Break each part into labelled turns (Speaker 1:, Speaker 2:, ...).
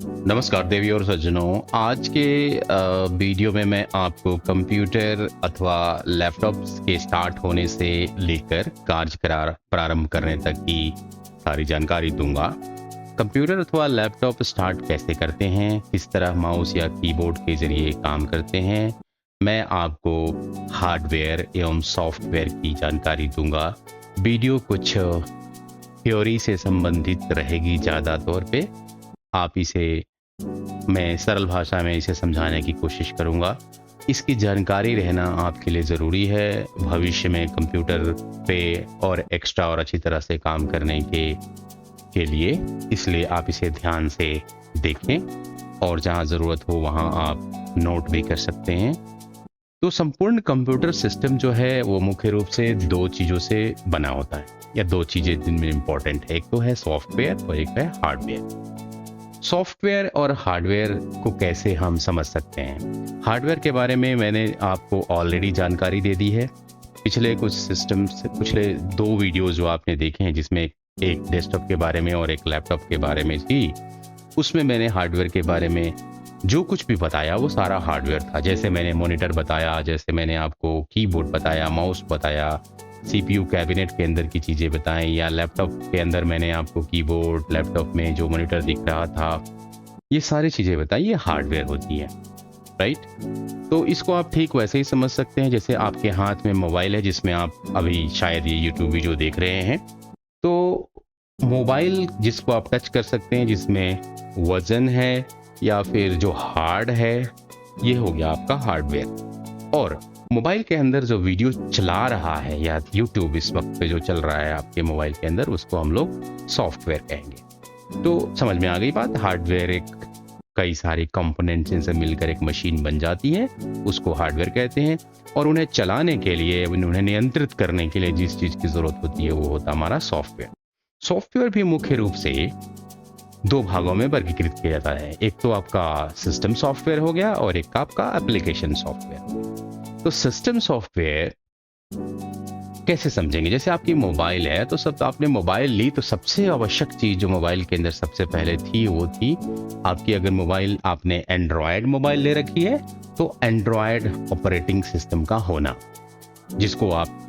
Speaker 1: नमस्कार देवी और सज्जनों। आज के वीडियो में मैं आपको कंप्यूटर अथवा लैपटॉप्स के स्टार्ट होने से लेकर कार्य प्रारंभ करने तक की सारी जानकारी दूंगा। कंप्यूटर अथवा लैपटॉप स्टार्ट कैसे करते हैं, किस तरह माउस या कीबोर्ड के जरिए काम करते हैं, मैं आपको हार्डवेयर एवं सॉफ्टवेयर की जानकारी दूंगा। वीडियो कुछ थ्योरी से संबंधित रहेगी ज़्यादा तौर पे। आप इसे मैं सरल भाषा में इसे समझाने की कोशिश करूंगा। इसकी जानकारी रहना आपके लिए ज़रूरी है भविष्य में कंप्यूटर पे और एक्स्ट्रा और अच्छी तरह से काम करने के लिए। इसलिए आप इसे ध्यान से देखें और जहां ज़रूरत हो वहां आप नोट भी कर सकते हैं। तो संपूर्ण कंप्यूटर सिस्टम जो है वो मुख्य रूप से दो चीज़ों से बना होता है, या दो चीज़ें जिनमें इम्पोर्टेंट है। एक तो है सॉफ्टवेयर और एक है हार्डवेयर। सॉफ्टवेयर और हार्डवेयर को कैसे हम समझ सकते हैं? हार्डवेयर के बारे में मैंने आपको ऑलरेडी जानकारी दे दी है। पिछले पिछले 2 वीडियोस जो आपने देखे हैं, जिसमें एक डेस्कटॉप के बारे में और एक लैपटॉप के बारे में थी, उसमें मैंने हार्डवेयर के बारे में जो कुछ भी बताया वो सारा हार्डवेयर था। जैसे मैंने मॉनिटर बताया, जैसे मैंने आपको कीबोर्ड बताया, माउस बताया, सीपीयू कैबिनेट के अंदर की चीज़ें बताएं, या लैपटॉप के अंदर मैंने आपको कीबोर्ड, लैपटॉप में जो मॉनिटर दिख रहा था, ये सारी चीज़ें बताई। ये हार्डवेयर होती है, राइट? तो इसको आप ठीक वैसे ही समझ सकते हैं जैसे आपके हाथ में मोबाइल है, जिसमें आप अभी शायद ये यूट्यूब वीडियो देख रहे हैं। तो मोबाइल जिसको आप टच कर सकते हैं, जिसमें वजन है या फिर जो हार्ड है, ये हो गया आपका हार्डवेयर। और मोबाइल के अंदर जो वीडियो चला रहा है या यूट्यूब इस वक्त पे जो चल रहा है आपके मोबाइल के अंदर, उसको हम लोग सॉफ्टवेयर कहेंगे। तो समझ में आ गई बात। हार्डवेयर एक कई सारे कंपोनेंट्स से मिलकर एक मशीन बन जाती है, उसको हार्डवेयर कहते हैं। और उन्हें चलाने के लिए, उन्हें नियंत्रित करने के लिए जिस चीज़ की ज़रूरत होती है वो होता है हमारा सॉफ्टवेयर। सॉफ्टवेयर भी मुख्य रूप से 2 भागों में वर्गीकृत किया जाता है। एक तो आपका सिस्टम सॉफ्टवेयर हो गया और एक आपका एप्लीकेशन सॉफ्टवेयर। तो सिस्टम सॉफ्टवेयर कैसे समझेंगे? जैसे आपकी मोबाइल है, तो सब आपने मोबाइल ली तो सबसे आवश्यक चीज जो मोबाइल के अंदर सबसे पहले थी वो थी आपकी, अगर मोबाइल आपने एंड्रॉयड मोबाइल ले रखी है तो एंड्रॉयड ऑपरेटिंग सिस्टम का होना, जिसको आप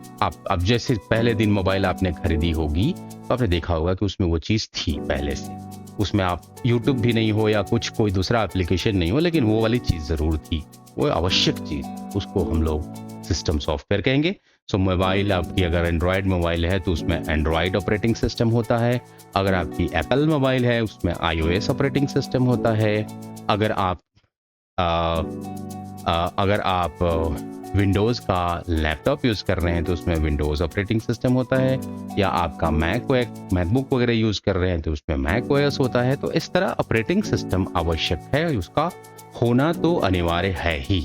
Speaker 1: अब जैसे पहले दिन मोबाइल आपने खरीदी होगी तो आपने देखा होगा कि उसमें वो चीज़ थी पहले से। उसमें आप यूट्यूब भी नहीं हो या कोई दूसरा एप्लीकेशन नहीं हो, लेकिन वो वाली चीज़ ज़रूर थी, वो आवश्यक चीज़, उसको हम लोग सिस्टम सॉफ्टवेयर कहेंगे। सो मोबाइल आपकी अगर एंड्रॉयड मोबाइल है तो उसमें एंड्रॉयड ऑपरेटिंग सिस्टम होता है। अगर आपकी एप्पल मोबाइल है उसमें iOS ऑपरेटिंग सिस्टम होता है। अगर आप विंडोज़ का लैपटॉप यूज़ कर रहे हैं तो उसमें विंडोज़ ऑपरेटिंग सिस्टम होता है। या आपका मैकबुक वगैरह यूज़ कर रहे हैं तो उसमें मैक ओएस होता है। तो इस तरह ऑपरेटिंग सिस्टम आवश्यक है, उसका होना तो अनिवार्य है ही,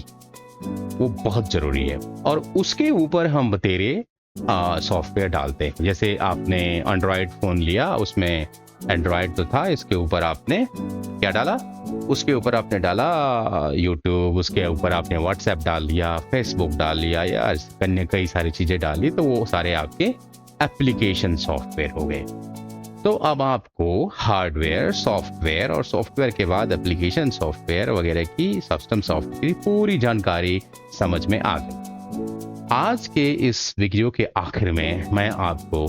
Speaker 1: वो बहुत ज़रूरी है। और उसके ऊपर हम बतेरे सॉफ्टवेयर डालते हैं। जैसे आपने एंड्रॉयड फ़ोन लिया, उसमें एंड्रॉयड तो था, इसके ऊपर आपने क्या डाला? उसके ऊपर आपने डाला यूट्यूब, उसके ऊपर आपने व्हाट्सएप डाल लिया, फेसबुक डाल लिया, या अन्य कई सारी चीज़ें डाली, तो वो सारे आपके एप्लीकेशन सॉफ्टवेयर हो गए। तो अब आपको हार्डवेयर, सॉफ्टवेयर और सॉफ्टवेयर के बाद एप्लीकेशन सॉफ्टवेयर वगैरह की, सिस्टम सॉफ्टवेयर की पूरी जानकारी समझ में आ गई। आज के इस वीडियो के आखिर में मैं आपको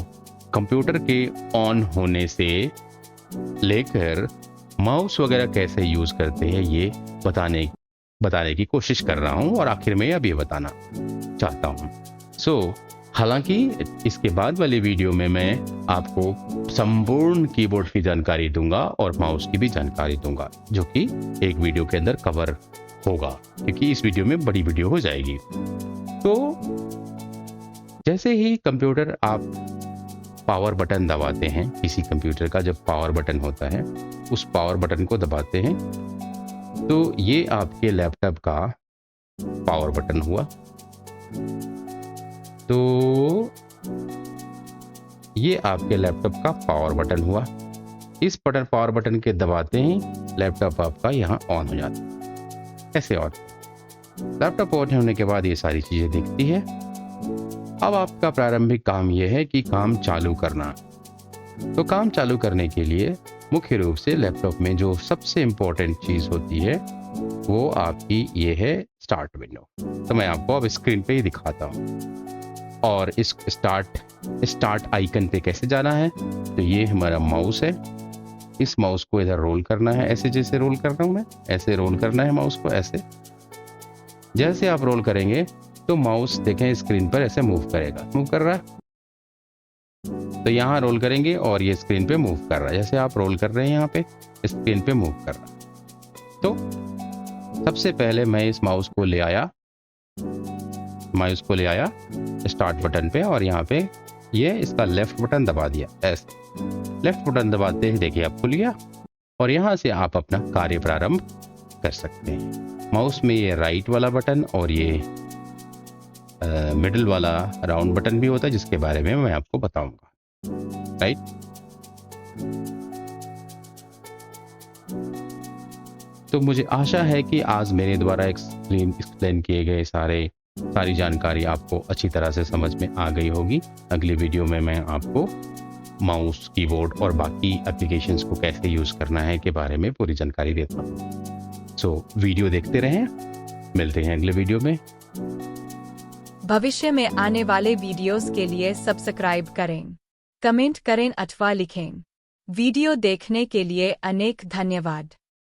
Speaker 1: कंप्यूटर के ऑन होने से लेकर माउस वगैरह कैसे यूज करते हैं ये बताने की कोशिश कर रहा हूं, और आखिर में यह भी बताना चाहता हूं। हालांकि इसके बाद वाली वीडियो में मैं आपको संपूर्ण कीबोर्ड की जानकारी दूंगा और माउस की भी जानकारी दूंगा, जो कि एक वीडियो के अंदर कवर होगा, क्योंकि इस वीडियो में बड़ी वीडियो हो जाएगी। तो जैसे ही कंप्यूटर आप पावर बटन दबाते हैं, किसी कंप्यूटर का जब पावर बटन होता है, उस पावर बटन को दबाते हैं, तो ये आपके लैपटॉप का पावर बटन हुआ। तो ये आपके लैपटॉप का पावर बटन हुआ। इस पावर बटन के दबाते ही लैपटॉप आपका यहाँ ऑन हो जाता है। कैसे ऑन? लैपटॉप ऑन होने के बाद ये सारी चीज़ें दिखती है। अब आपका प्रारंभिक काम यह है कि काम चालू करना। तो काम चालू करने के लिए मुख्य रूप से लैपटॉप में जो सबसे इम्पोर्टेंट चीज़ होती है वो आपकी ये है स्टार्ट विंडो। तो मैं आपको अब स्क्रीन पे ही दिखाता हूँ। और इस स्टार्ट आइकन पे कैसे जाना है, तो ये हमारा माउस है। इस माउस को इधर रोल करना है, ऐसे जैसे रोल कर रहा हूँ मैं, ऐसे रोल करना है माउस को। ऐसे जैसे आप रोल करेंगे तो माउस देखें स्क्रीन पर ऐसे मूव करेगा, मूव कर रहा है। तो यहाँ रोल करेंगे और ये स्क्रीन पे मूव कर रहा है, जैसे आप रोल कर रहे हैं यहाँ पे स्क्रीन पे मूव कर रहा है। तो सबसे पहले मैं इस माउस को ले आया स्टार्ट बटन पे, और यहाँ पे ये इसका लेफ्ट बटन दबा दिया। ऐसे लेफ्ट बटन दबाते ही देखिए अब खुल गया, और यहाँ से आप अपना कार्य प्रारंभ कर सकते हैं। माउस में ये राइट वाला बटन और ये मिडिल वाला राउंड बटन भी होता है, जिसके बारे में मैं आपको बताऊंगा। राइट, तो मुझे आशा है कि आज मेरे द्वारा एक्सप्लेन किए गए सारी जानकारी आपको अच्छी तरह से समझ में आ गई होगी। अगली वीडियो में मैं आपको माउस, कीबोर्ड और बाकी एप्लीकेशंस को कैसे यूज़ करना है के बारे में पूरी जानकारी देता हूँ। सो वीडियो देखते रहें, मिलते हैं अगले वीडियो में।
Speaker 2: भविष्य में आने वाले वीडियोस के लिए सब्सक्राइब करें, कमेंट करें अथवा लिखें। वीडियो देखने के लिए अनेक धन्यवाद।